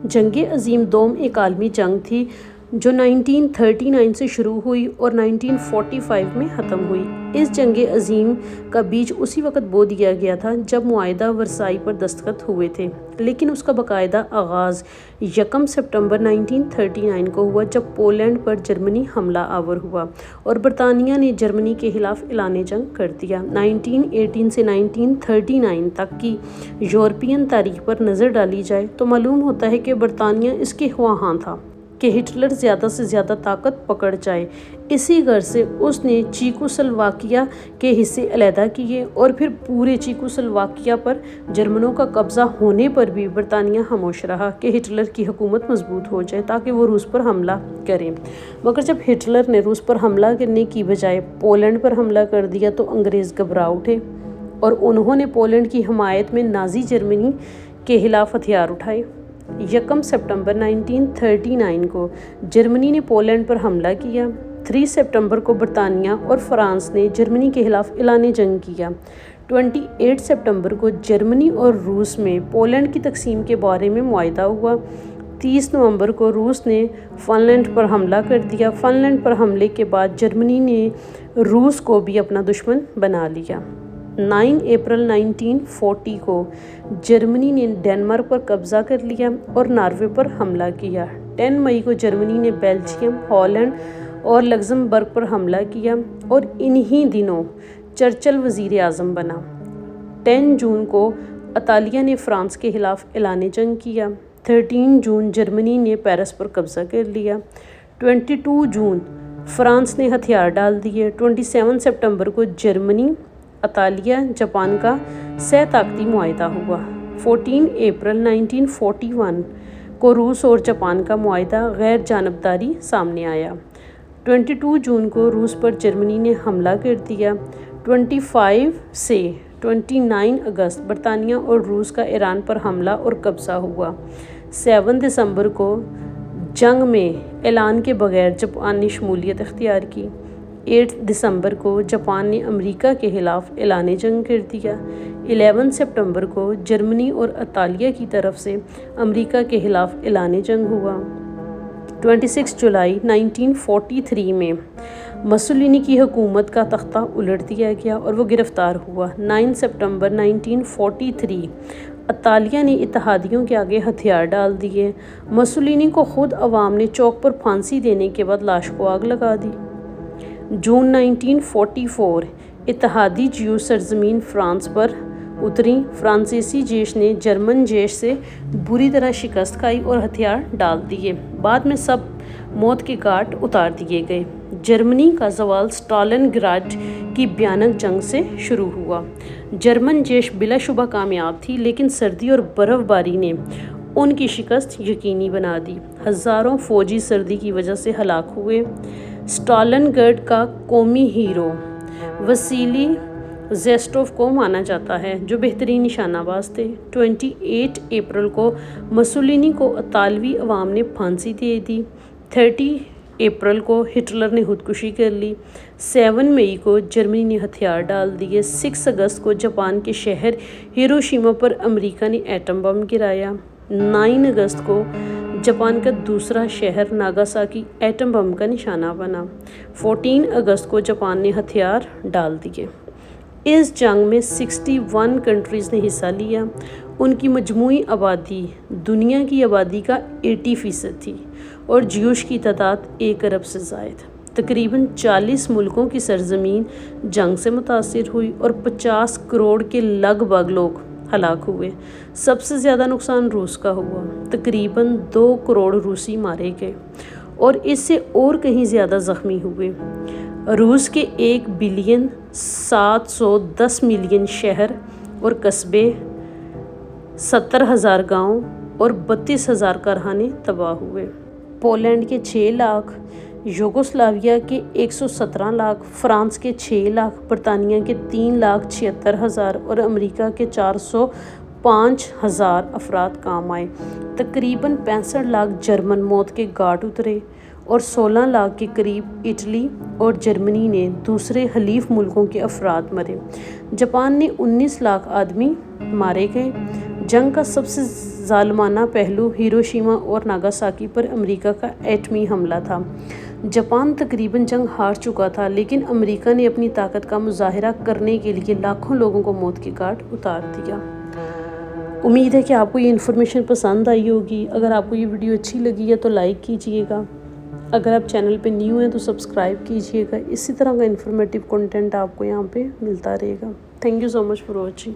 جنگ عظیم دوم ایک عالمی جنگ تھی جو 1939 سے شروع ہوئی اور 1945 میں ختم ہوئی۔ اس جنگ عظیم کا بیج اسی وقت بو دیا گیا تھا جب معاہدہ ورسائی پر دستخط ہوئے تھے، لیکن اس کا باقاعدہ آغاز 1 ستمبر 1939 کو ہوا جب پولینڈ پر جرمنی حملہ آور ہوا اور برطانیہ نے جرمنی کے خلاف اعلان جنگ کر دیا۔ 1918 سے 1939 تک کی یورپین تاریخ پر نظر ڈالی جائے تو معلوم ہوتا ہے کہ برطانیہ اس کے خواہاں تھا کہ ہٹلر زیادہ سے زیادہ طاقت پکڑ جائے۔ اسی غرض سے اس نے چیکوسلواکیہ کے حصے علیحدہ کیے اور پھر پورے چیکوسلواکیہ پر جرمنوں کا قبضہ ہونے پر بھی برطانیہ خاموش رہا کہ ہٹلر کی حکومت مضبوط ہو جائے تاکہ وہ روس پر حملہ کرے۔ مگر جب ہٹلر نے روس پر حملہ کرنے کی بجائے پولینڈ پر حملہ کر دیا تو انگریز گھبرا اٹھے اور انہوں نے پولینڈ کی حمایت میں نازی جرمنی کے خلاف ہتھیار اٹھائے۔ 1 ستمبر 1939 کو جرمنی نے پولینڈ پر حملہ کیا۔ 3 ستمبر کو برطانیہ اور فرانس نے جرمنی کے خلاف اعلان جنگ کیا۔ 28 ستمبر کو جرمنی اور روس میں پولینڈ کی تقسیم کے بارے میں معاہدہ ہوا۔ 30 نومبر کو روس نے فن لینڈ پر حملہ کر دیا۔ فن لینڈ پر حملے کے بعد جرمنی نے روس کو بھی اپنا دشمن بنا لیا۔ 9 اپریل 1940 کو جرمنی نے ڈنمارک پر قبضہ کر لیا اور ناروے پر حملہ کیا۔ 10 مئی کو جرمنی نے بیلجیم، ہالینڈ اور لگزمبرگ پر حملہ کیا اور انہی دنوں چرچل وزیر اعظم بنا۔ 10 جون کو اطالیہ نے فرانس کے خلاف اعلان جنگ کیا۔ 13 جون جرمنی نے پیرس پر قبضہ کر لیا۔ 22 جون فرانس نے ہتھیار ڈال دیے۔ 27 ستمبر کو جرمنی، اطالیہ، جاپان کا سہ طاقتی معاہدہ ہوا۔ 14 اپریل 1941 کو روس اور جاپان کا معاہدہ غیر جانبداری سامنے آیا۔ 22 جون کو روس پر جرمنی نے حملہ کر دیا۔ 25 سے 29 اگست برطانیہ اور روس کا ایران پر حملہ اور قبضہ ہوا۔ 7 دسمبر کو جنگ میں اعلان کے بغیر جاپان نے شمولیت اختیار کی۔ 8 دسمبر کو جاپان نے امریکہ کے خلاف اعلان جنگ کر دیا۔ 11 ستمبر کو جرمنی اور اطالیہ کی طرف سے امریکہ کے خلاف اعلان جنگ ہوا۔ 26 جولائی 1943 میں مسولینی کی حکومت کا تختہ الٹ دیا گیا اور وہ گرفتار ہوا۔ 9 ستمبر 1943 اطالیہ نے اتحادیوں کے آگے ہتھیار ڈال دیے۔ مسولینی کو خود عوام نے چوک پر پھانسی دینے کے بعد لاش کو آگ لگا دی۔ جون 1944 اتحادی جیو سرزمین فرانس پر اتریں۔ فرانسیسی جیش نے جرمن جیش سے بری طرح شکست کھائی اور ہتھیار ڈال دیے۔ بعد میں سب موت کے گھاٹ اتار دیے گئے۔ جرمنی کا زوال اسٹالن گراڈ کی بھیانک جنگ سے شروع ہوا۔ جرمن جیش بلا شبہ کامیاب تھی لیکن سردی اور برف باری نے ان کی شکست یقینی بنا دی۔ ہزاروں فوجی سردی کی وجہ سے ہلاک ہوئے۔ اسٹالن گراڈ کا قومی ہیرو وسیلی زیسٹوف کو مانا جاتا ہے جو بہترین نشانہ باز تھے۔ 28 اپریل کو مسولینی کو اطالوی عوام نے پھانسی دے دی۔ 30 اپریل کو ہٹلر نے خودکشی کر لی۔ 7 مئی کو جرمنی نے ہتھیار ڈال دیے۔ 6 اگست کو جاپان کے شہر ہیروشیما پر امریکہ نے ایٹم بم گرایا۔ 9 اگست کو جاپان کا دوسرا شہر ناگاساکی ایٹم بم کا نشانہ بنا۔ 14 اگست کو جاپان نے ہتھیار ڈال دیے۔ اس جنگ میں 61 کنٹریز نے حصہ لیا۔ ان کی مجموعی آبادی دنیا کی آبادی کا 80% تھی اور جیوش کی تعداد 1 ارب سے زائد۔ تقریباً 40 ملکوں کی سرزمین جنگ سے متاثر ہوئی اور 50 کروڑ کے لگ بھگ لوگ ہلاک ہوئے۔ سب سے زیادہ نقصان روس کا ہوا۔ تقریباً 2 کروڑ روسی مارے گئے اور اس سے اور کہیں زیادہ زخمی ہوئے۔ روس کے 1 بلین 710 ملین شہر اور قصبے، 70,000 گاؤں اور 32,000 کارخانے تباہ ہوئے۔ پولینڈ کے 6 لاکھ، یوگوسلاویہ کے 117 لاکھ، فرانس کے 6 لاکھ، برطانیہ کے 3,76,000 اور امریکہ کے 405,000 افراد کام آئے۔ تقریباً 65 لاکھ جرمن موت کے گھاٹ اترے اور 16 لاکھ کے قریب اٹلی اور جرمنی نے دوسرے حلیف ملکوں کے افراد مرے۔ جاپان نے 19 لاکھ آدمی مارے گئے۔ جنگ کا سب سے ظالمانہ پہلو ہیروشیما اور ناگاساکی پر امریکہ کا ایٹمی حملہ تھا۔ جاپان تقریباً جنگ ہار چکا تھا، لیکن امریکہ نے اپنی طاقت کا مظاہرہ کرنے کے لیے لاکھوں لوگوں کو موت کے گھاٹ اتار دیا۔ امید ہے کہ آپ کو یہ انفارمیشن پسند آئی ہوگی۔ اگر آپ کو یہ ویڈیو اچھی لگی ہے تو لائک کیجئے گا۔ اگر آپ چینل پہ نیو ہیں تو سبسکرائب کیجئے گا۔ اسی طرح کا انفارمیٹیو کنٹینٹ آپ کو یہاں پہ ملتا رہے گا۔ Thank you so much for watching.